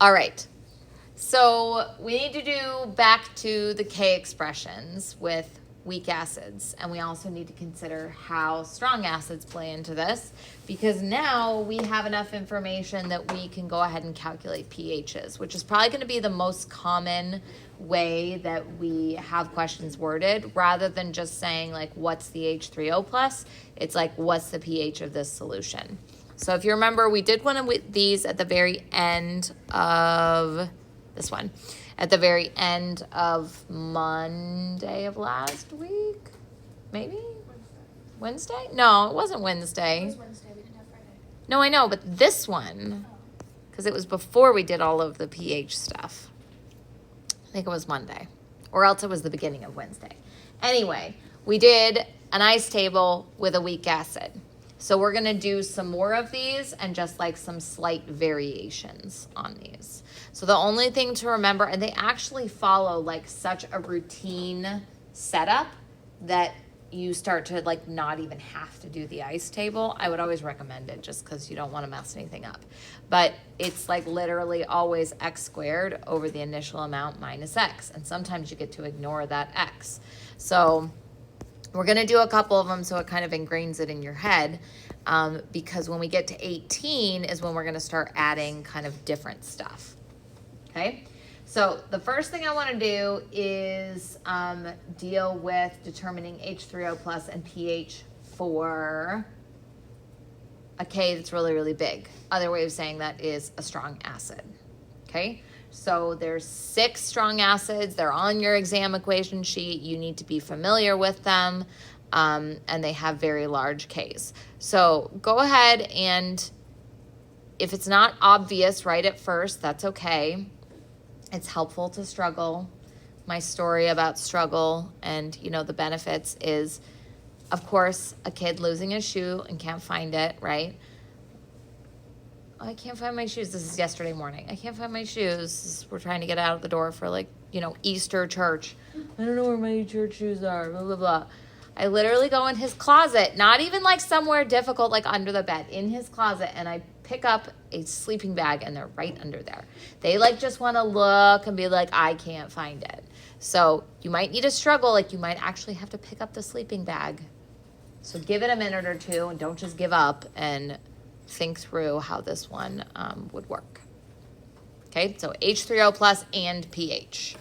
All right. So we need to do back to the K expressions with weak acids. And we also need to consider how strong acids play into this, because now we have enough information that we can go ahead and calculate pHs, which is probably going to be the most common way that we have questions worded, rather than just saying like, what's the H3O plus? It's like, what's the pH of this solution? So if you remember, we did one of these at the very end of this one, at the very end of Monday of last week, maybe? Wednesday? No, it wasn't Wednesday. It was Wednesday. We didn't have Friday. No, I know, but this one, because it was before we did all of the pH stuff. I think it was Monday, or else it was the beginning of Wednesday. Anyway, we did an ice table with a weak acid. So we're going to do some more of these and just like some slight variations on these. So the only thing to remember, and they actually follow like such a routine setup that you start to like not even have to do the ice table. I would always recommend it just because you don't want to mess anything up. But it's like literally always x squared over the initial amount minus x. And sometimes you get to ignore that x. So we're going to do a couple of them so it kind of ingrains it in your head, because when we get to 18 is when we're going to start adding kind of different stuff. Okay, so the first thing I want to do is deal with determining H3O plus and pH for a K that's really, really big. Other way of saying that is a strong acid. Okay, so there's 6 strong acids. They're on your exam equation sheet. You need to be familiar with them, and they have very large Ks. So go ahead and if it's not obvious right at first, that's okay. It's helpful to struggle. My story about struggle and, you know, the benefits is, of course, a kid losing his shoe and can't find it, right? I can't find my shoes. This is yesterday morning. I can't find my shoes. We're trying to get out of the door for like, you know, Easter church. I don't know where my church shoes are, blah, blah, blah. I literally go in his closet, not even like somewhere difficult, like under the bed, in his closet, and I pick up a sleeping bag and they're right under there. They like just want to look and be like, I can't find it. So you might need to struggle, like you might actually have to pick up the sleeping bag. So give it a minute or two and don't just give up and think through how this one would work. Okay, so H3O plus and pH.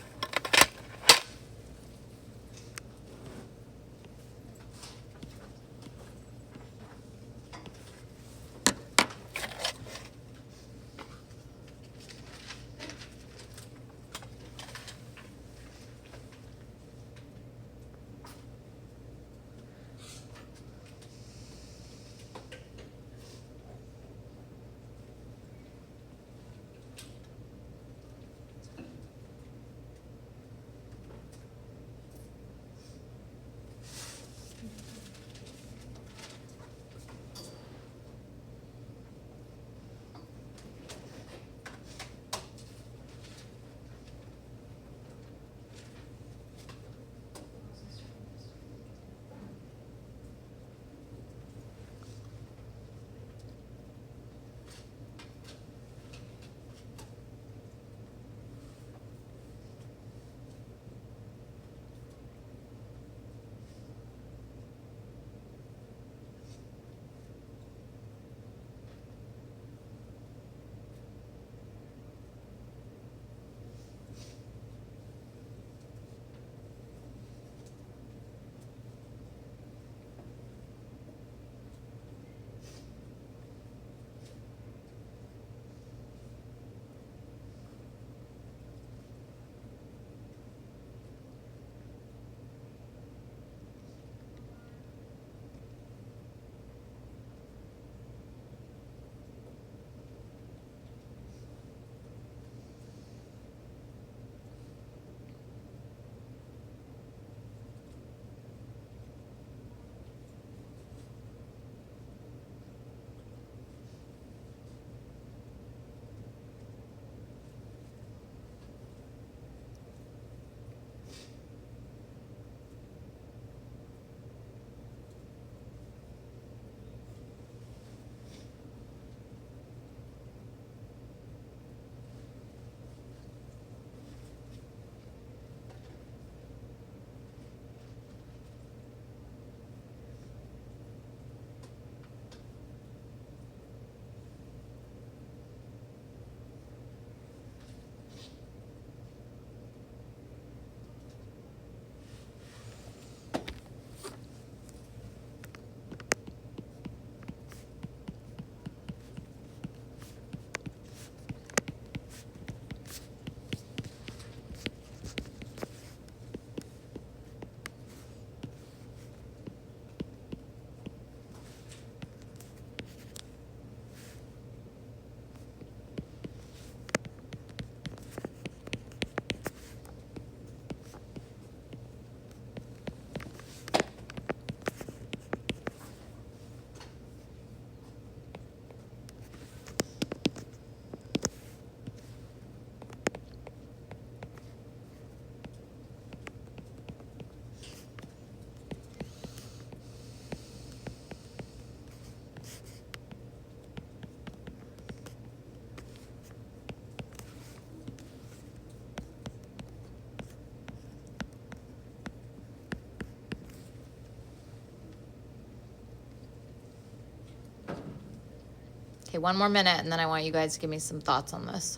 Okay, one more minute, and then I want you guys to give me some thoughts on this.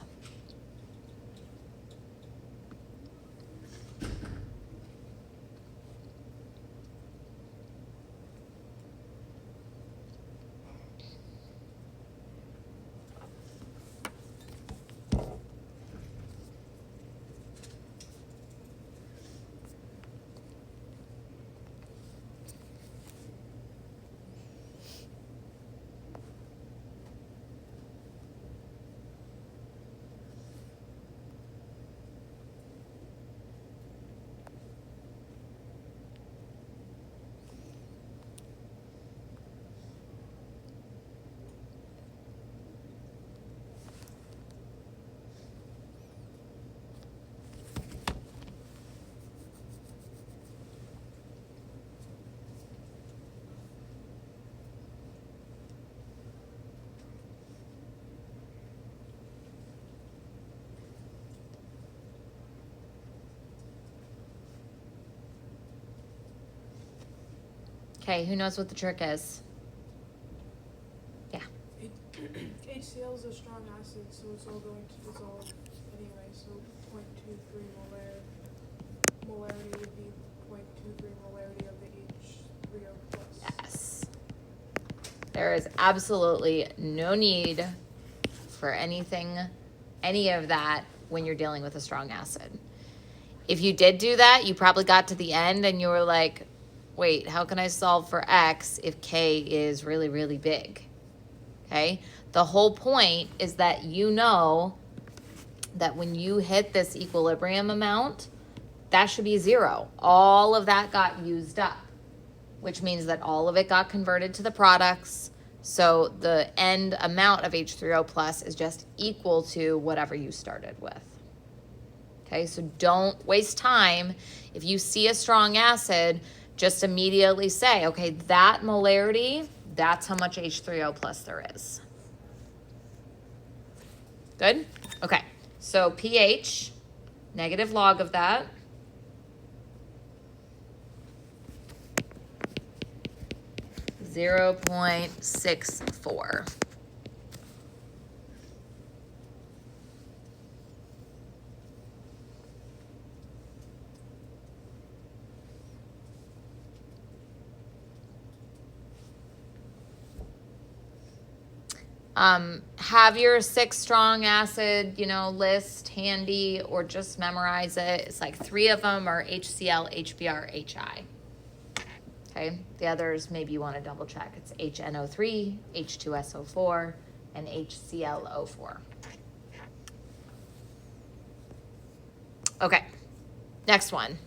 Okay, who knows what the trick is? Yeah. HCl is a strong acid, so it's all going to dissolve anyway, so 0.23 molarity would be 0.23 molarity of the H3O plus. Yes. There is absolutely no need for any of that when you're dealing with a strong acid. If you did do that, you probably got to the end and you were like, wait, how can I solve for X if K is really, really big? Okay? The whole point is that you know that when you hit this equilibrium amount, that should be 0. All of that got used up, which means that all of it got converted to the products. So the end amount of H3O plus is just equal to whatever you started with. Okay, so don't waste time. If you see a strong acid, just immediately say, okay, that molarity, that's how much H3O plus there is. Good? Okay, so pH, negative log of that. .64. Have your 6 strong acid, list handy, or just memorize it. It's like 3 of them are HCl, HBr, HI. Okay, the others maybe you want to double check. It's HNO3, H2SO4, and HClO4. Okay, next one.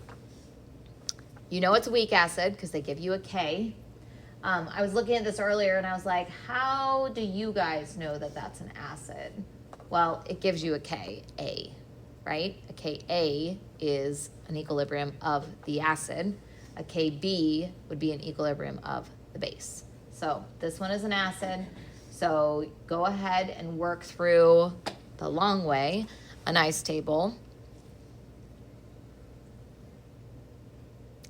You know it's a weak acid because they give you a K. I was looking at this earlier and I was like, how do you guys know that that's an acid? Well, it gives you a Ka, right? A Ka is an equilibrium of the acid. A Kb would be an equilibrium of the base. So this one is an acid. So go ahead and work through the long way, a nice table,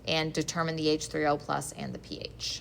and determine the H3O plus and the pH.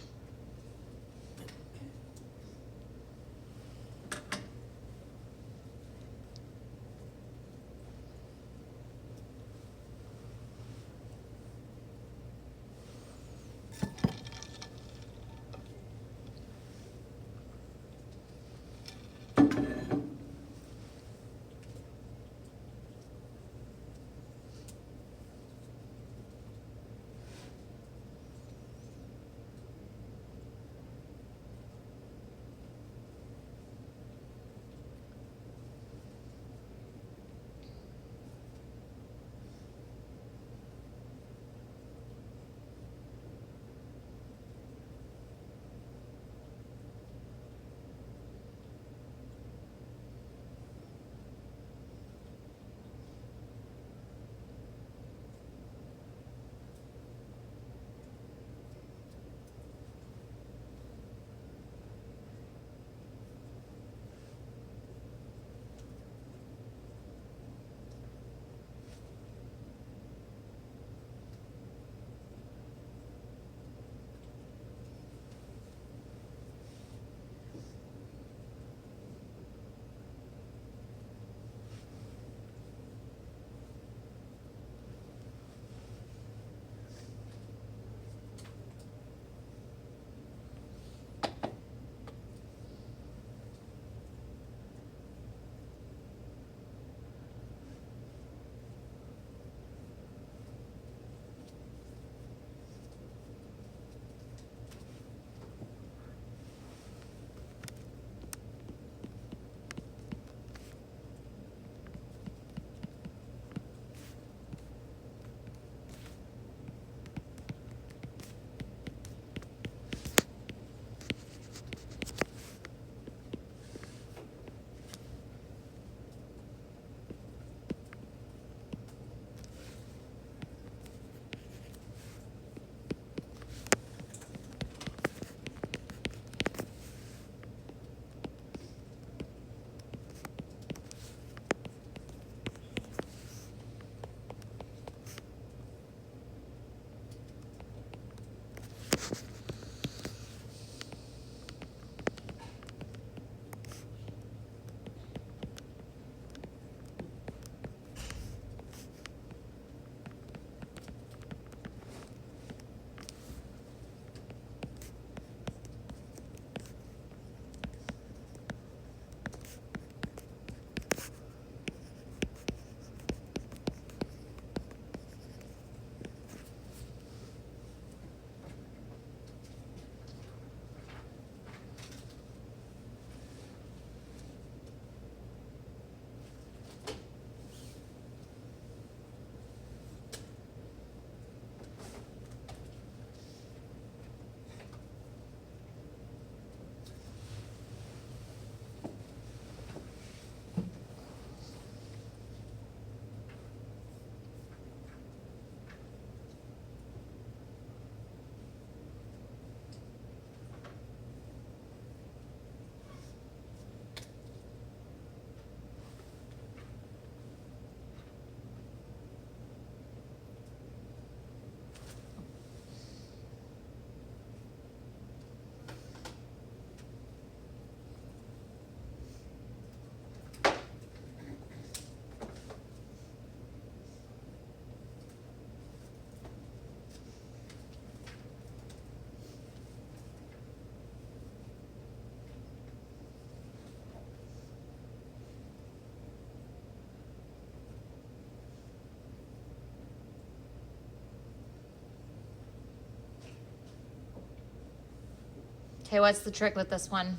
Okay, what's the trick with this one?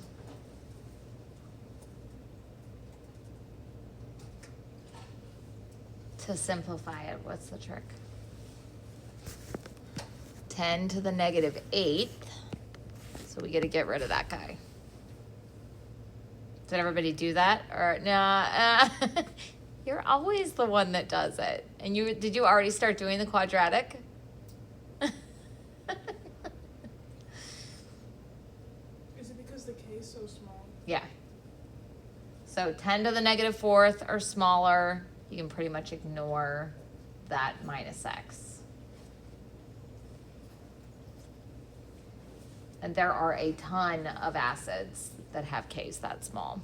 To simplify it, what's the trick? 10 to the negative 8th. So we got to get rid of that guy. Did everybody do that? Or nah? You're always the one that does it. And did you already start doing the quadratic? Is it because the k is so small? Yeah. So 10 to the negative 4th or smaller, you can pretty much ignore that minus x. And there are a ton of acids that have Ks that small.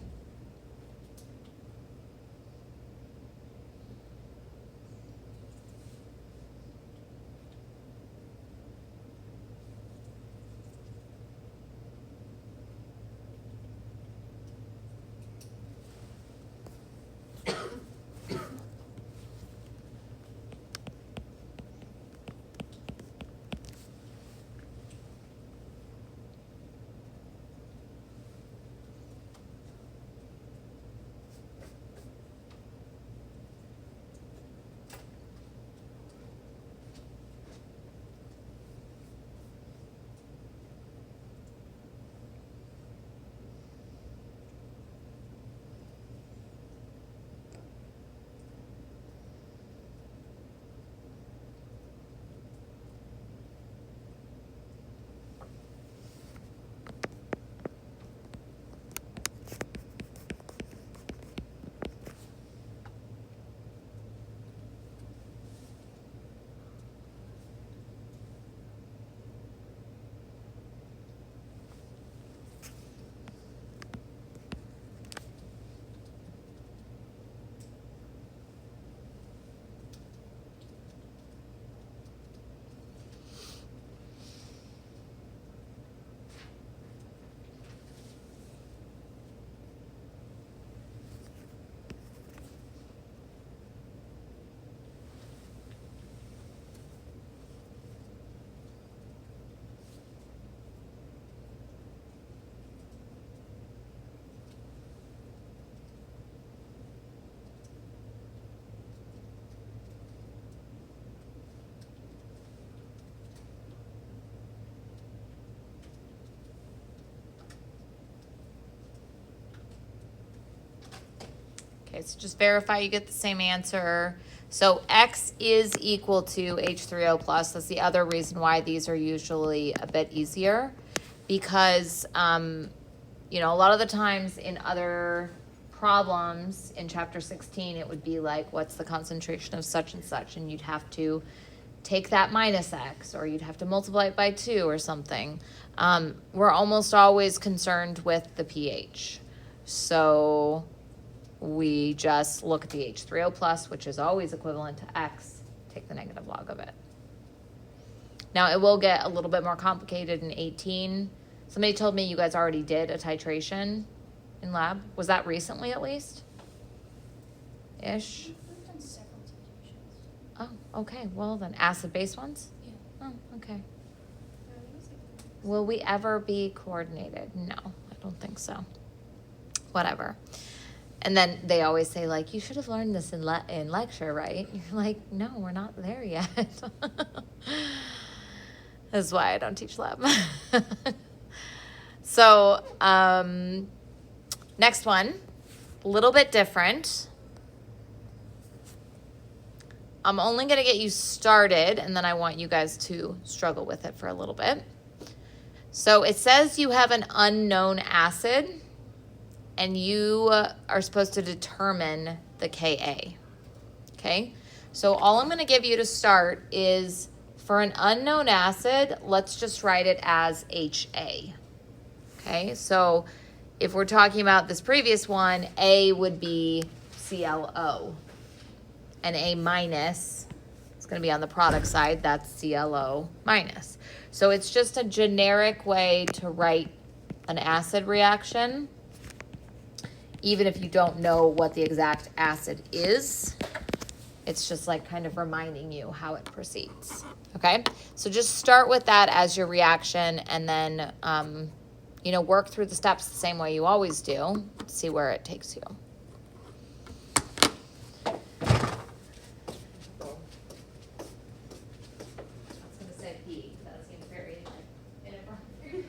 Okay, so just verify you get the same answer. So X is equal to H3O plus. That's the other reason why these are usually a bit easier, because, you know, a lot of the times in other problems in chapter 16, it would be like, what's the concentration of such and such? And you'd have to take that minus X, or you'd have to multiply it by 2 or something. We're almost always concerned with the pH. So we just look at the H3O plus, which is always equivalent to X, take the negative log of it. Now, it will get a little bit more complicated in 18. Somebody told me you guys already did a titration in lab. Was that recently at least? Ish? We've done several titrations. Oh, okay. Well then, acid-base ones? Yeah. Oh, okay. I think it's like Will we ever be coordinated? No, I don't think so. Whatever. And then they always say, like, you should have learned this in lecture, right? You're like, no, we're not there yet. That's why I don't teach lab. So, next one, a little bit different. I'm only going to get you started, and then I want you guys to struggle with it for a little bit. So it says you have an unknown acid, and you are supposed to determine the Ka. Okay? So all I'm going to give you to start is, for an unknown acid, let's just write it as HA. Okay? So if we're talking about this previous one, A would be ClO. And A minus, it's going to be on the product side, that's ClO minus. So it's just a generic way to write an acid reaction, even if you don't know what the exact acid is. It's just like kind of reminding you how it proceeds. Okay? So just start with that as your reaction, and then work through the steps the same way you always do, see where it takes you. I was gonna say P, that seems very inappropriate.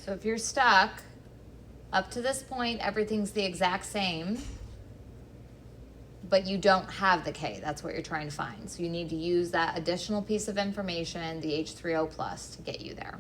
So if you're stuck, up to this point, everything's the exact same, but you don't have the K. That's what you're trying to find. So you need to use that additional piece of information, the H3O plus, to get you there.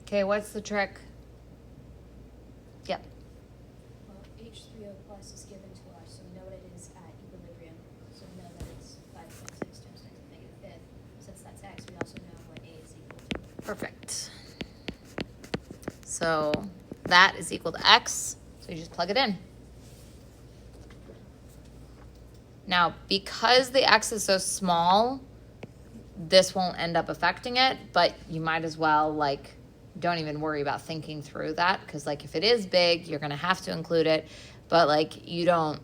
Okay, what's the trick? Yep. Well, H3O plus is given to us, so we know what it is at equilibrium. So we know that it's 5.6 times 10 to the negative fifth. Since that's x, we also know what A is equal to. Perfect. So that is equal to x, so you just plug it in. Now, because the x is so small, this won't end up affecting it, but you might as well, like, don't even worry about thinking through that, because, like, if it is big, you're going to have to include it, but, like, you don't,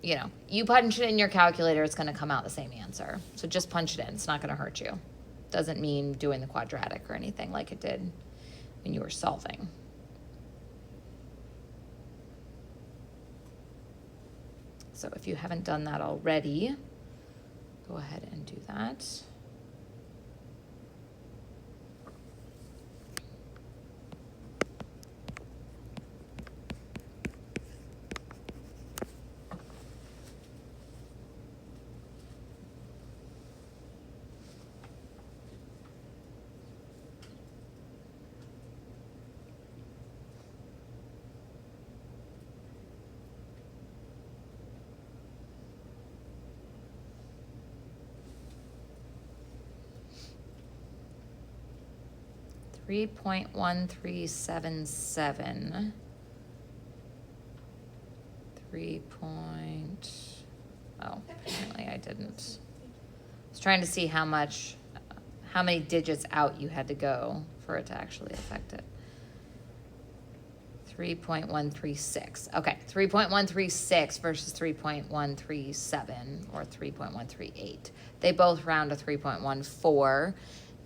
you know, you punch it in your calculator, it's going to come out the same answer. So just punch it in. It's not going to hurt you. Doesn't mean doing the quadratic or anything like it did when you were solving. So if you haven't done that already, go ahead and do that. .1377. 3 point. Oh, apparently I didn't. I was trying to see how many digits out you had to go for it to actually affect it. 3.136. Okay, 3.136 versus 3.137 or 3.138. They both round to 3.14.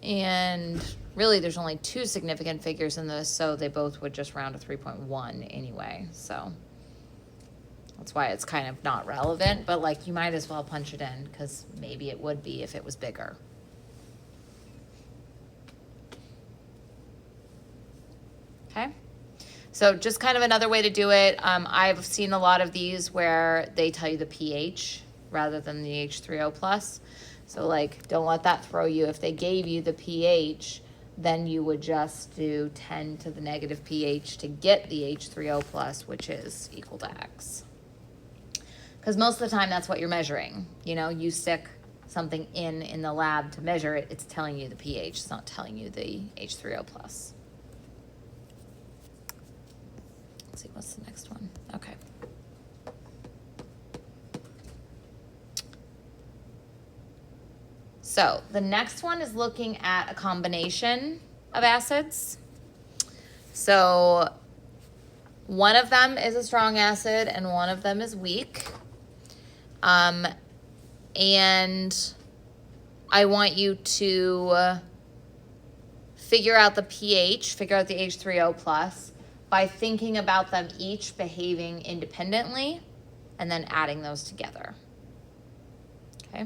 And really, there's only two significant figures in this, so they both would just round to 3.1 anyway. So that's why it's kind of not relevant, but like you might as well punch it in because maybe it would be if it was bigger. Okay. So just kind of another way to do it. I've seen a lot of these where they tell you the pH rather than the H3O plus. So like, don't let that throw you. If they gave you the pH, then you would just do 10 to the negative pH to get the H3O plus, which is equal to X. Because most of the time that's what you're measuring. You know, you stick something in the lab to measure it, it's telling you the pH, it's not telling you the H3O plus. Let's see, what's the next one? Okay. So the next one is looking at a combination of acids. So one of them is a strong acid and one of them is weak. And I want you to figure out the pH, figure out the H3O plus by thinking about them each behaving independently and then adding those together. Okay?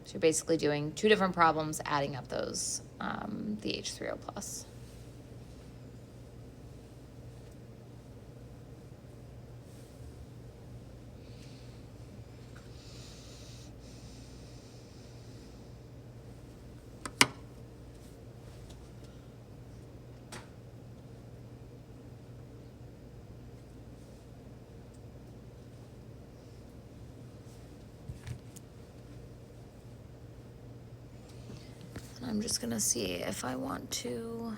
So you're basically doing two different problems, adding up those, the H3O plus. I'm just gonna see if I want to.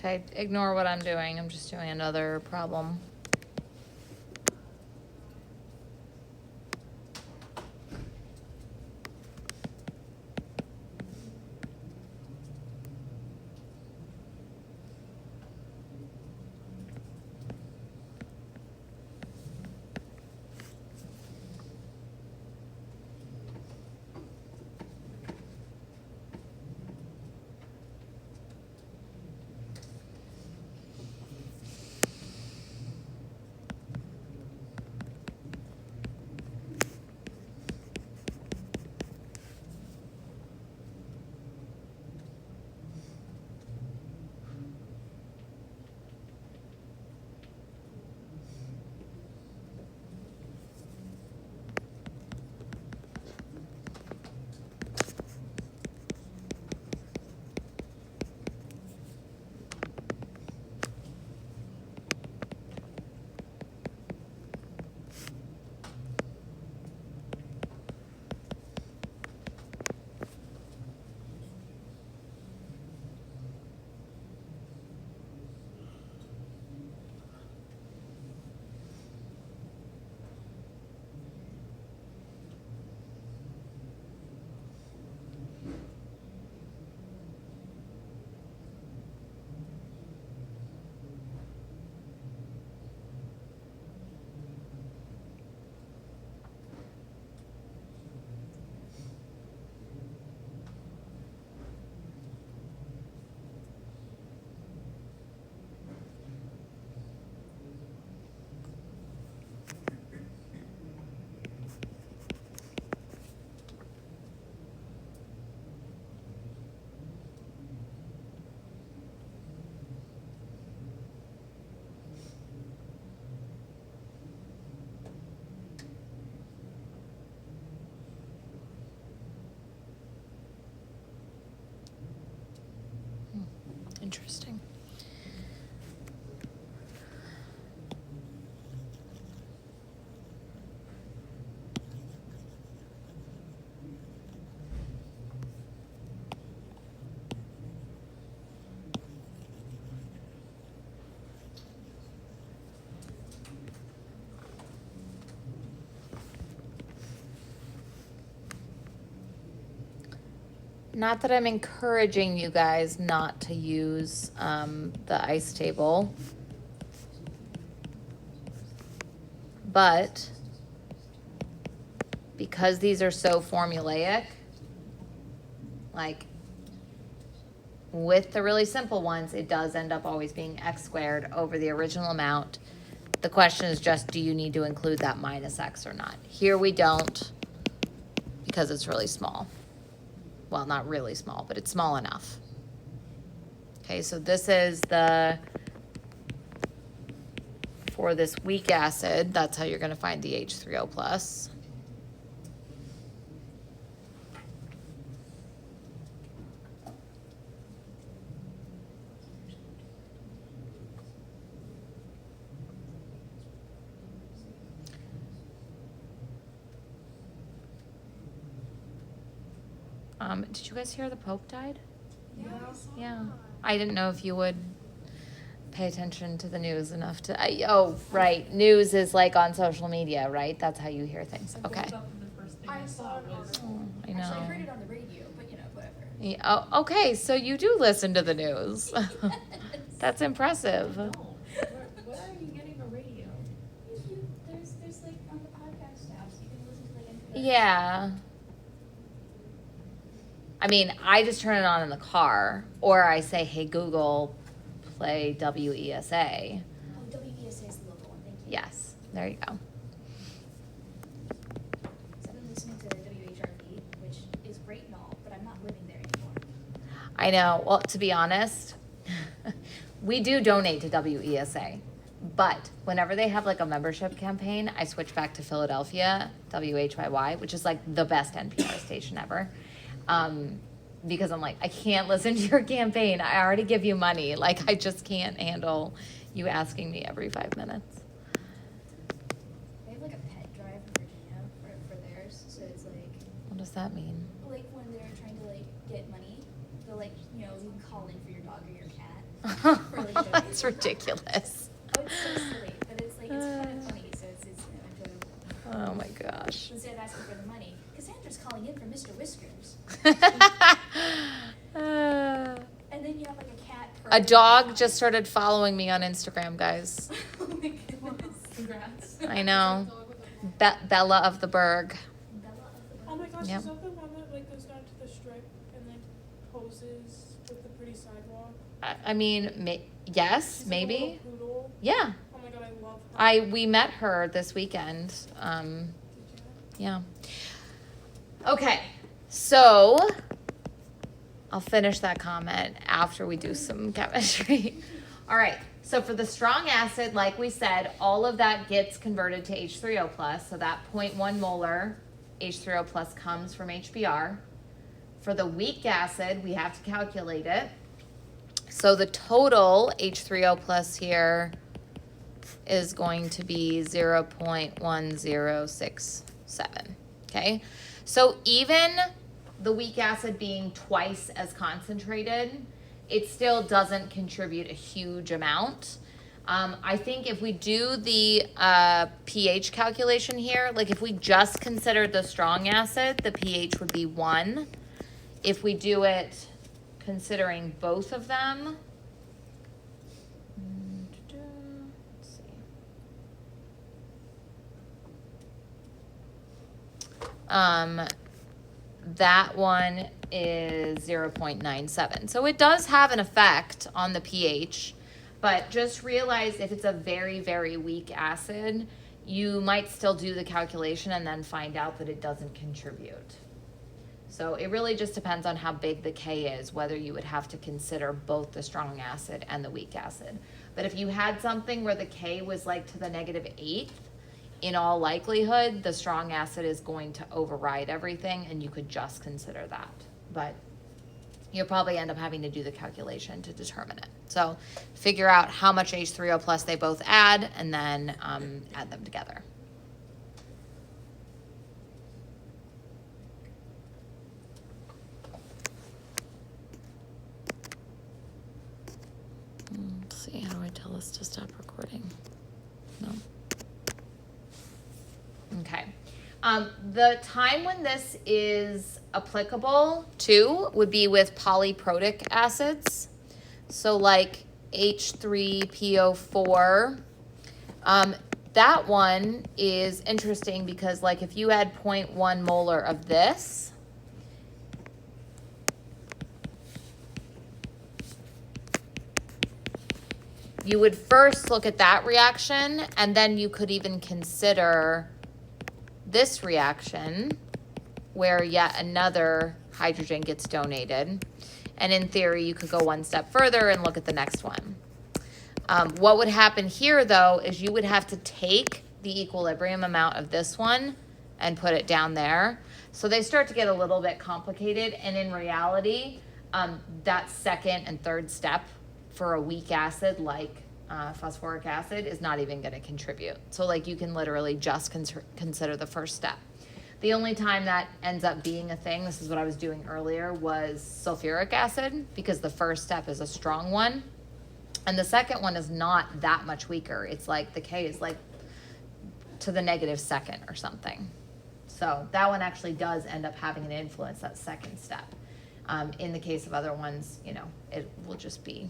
Okay, ignore what I'm doing. I'm just doing another problem. Interesting. Not that I'm encouraging you guys not to use the ice table, but because these are so formulaic, like with the really simple ones, it does end up always being x squared over the original amount. The question is just, do you need to include that minus x or not? Here we don't, because it's really small. Well, not really small, but it's small enough. Okay, so this is for this weak acid, that's how you're gonna find the H3O plus. Did you guys hear the Pope died? Yeah. I didn't know if you would pay attention to the news enough to. Oh, right. News is like on social media, right? That's how you hear things. Okay. I saw an article. I Actually, I know. heard it on the radio, but whatever. Yeah, oh, okay, so you do listen to the news. That's impressive. Where are you getting a radio? There's like on the podcast apps, you can listen to like NPR. Yeah. I mean, I just turn it on in the car, or I say, "Hey Google, play WESA." Oh, WESA is the local one, thank you. Yes, there you go. So I've been listening to WHRP, which is great and all, but I'm not living there anymore. I know. Well, to be honest, we do donate to WESA, but whenever they have like a membership campaign, I switch back to Philadelphia, WHYY, which is like the best NPR station ever. Because I'm like, I can't listen to your campaign. I already give you money. Like, I just can't handle you asking me every 5 minutes. They have like a pet drive in Virginia for theirs, so it's like What does that mean? when they're trying to like get money, they'll like you can call in for your dog or your cat, Really joking. That's ridiculous. Oh, it's so silly, but it's like, it's kind of funny, so it's enjoyable. Oh my gosh. Instead of asking for the money, Cassandra's calling in for Mr. Whiskers. And then you have like a cat. A dog just started following me on Instagram, guys. Oh my goodness. Congrats. I know. Dog with a- Bella of the Berg. Bella of the Oh my gosh, Yep. is that the one that like goes down to the strip and like poses with the pretty sidewalk? I mean, yes, She's like a maybe. little poodle. Yeah. Oh my god, I love her. We met her this weekend. Did you? Yeah. Okay. So I'll finish that comment after we do some chemistry. All right. So for the strong acid, like we said, all of that gets converted to H3O plus. So that 0.1 molar H3O plus comes from HBr. For the weak acid, we have to calculate it. So the total H3O plus here is going to be 0.1067. Okay. So even the weak acid being twice as concentrated, it still doesn't contribute a huge amount. I think if we do the pH calculation here, like if we just considered the strong acid, the pH would be 1. If we do it considering both of them, let's see. That one is 0.97. So it does have an effect on the pH, but just realize if it's a very, very weak acid, you might still do the calculation and then find out that it doesn't contribute. So it really just depends on how big the K is, whether you would have to consider both the strong acid and the weak acid. But if you had something where the K was like to the -8th, in all likelihood, the strong acid is going to override everything and you could just consider that. But you'll probably end up having to do the calculation to determine it. So figure out how much H3O plus they both add and then add them together. Let's see, how do I tell this to stop recording? No. Okay. The time when this is applicable to would be with polyprotic acids. So like H3PO4. That one is interesting because like if you add 0.1 molar of this, you would first look at that reaction and then you could even consider this reaction where yet another hydrogen gets donated. And in theory, you could go one step further and look at the next one. What would happen here though is you would have to take the equilibrium amount of this one and put it down there. So they start to get a little bit complicated, and in reality, that second and third step for a weak acid like phosphoric acid is not even going to contribute. So like you can literally just consider the first step. The only time that ends up being a thing, this is what I was doing earlier, was sulfuric acid, because the first step is a strong one. And the second one is not that much weaker. It's like the K is like to the -2nd or something. So that one actually does end up having an influence, that second step. In the case of other ones, you know, it will just be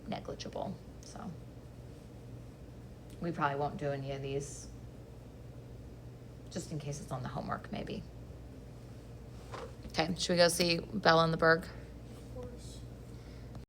negligible. So we probably won't do any of these, just in case it's on the homework maybe. Okay, should we go see Bella and the Berg?